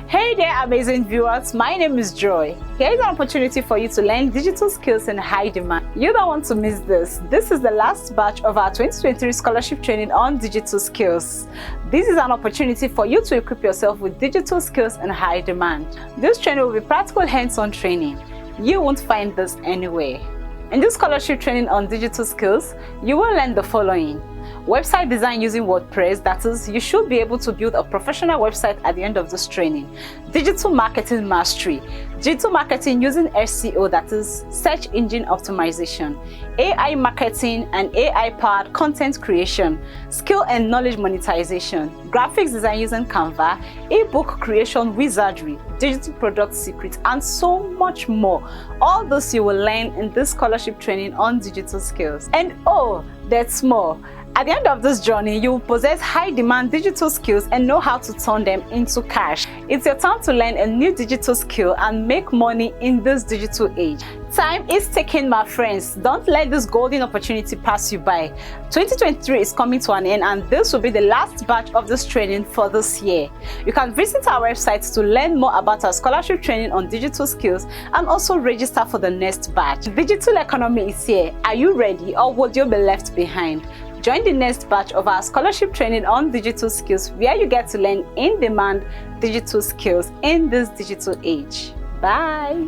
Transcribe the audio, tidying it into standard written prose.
Hey there, amazing viewers. My name is Joy. Here is an opportunity for you to learn digital skills in high demand. You don't want to miss this. This is the last batch of our 2023 scholarship training on digital skills. This is an opportunity for you to equip yourself with digital skills in high demand. This training will be practical hands-on training. You won't find this anywhere. In this scholarship training on digital skills, you will learn the following. Website design using WordPress, that is, you should be able to build a professional website at the end of this training. Digital marketing mastery, digital marketing using SEO, that is, search engine optimization, AI marketing and AI-powered content creation, skill and knowledge monetization, graphics design using Canva, ebook creation wizardry, digital product secrets, and so much more. All this you will learn in this scholarship training on digital skills. And oh, that's more. At the end of this journey, you will possess high-demand digital skills and know how to turn them into cash. It's your time to learn a new digital skill and make money in this digital age. Time is ticking, my friends. Don't let this golden opportunity pass you by. 2023 is coming to an end, and this will be the last batch of this training for this year. You can visit our website to learn more about our scholarship training on digital skills and also register for the next batch. The digital economy is here. Are you ready, or would you be left behind? Join the next batch of our scholarship training on digital skills, where you get to learn in-demand digital skills in this digital age. Bye!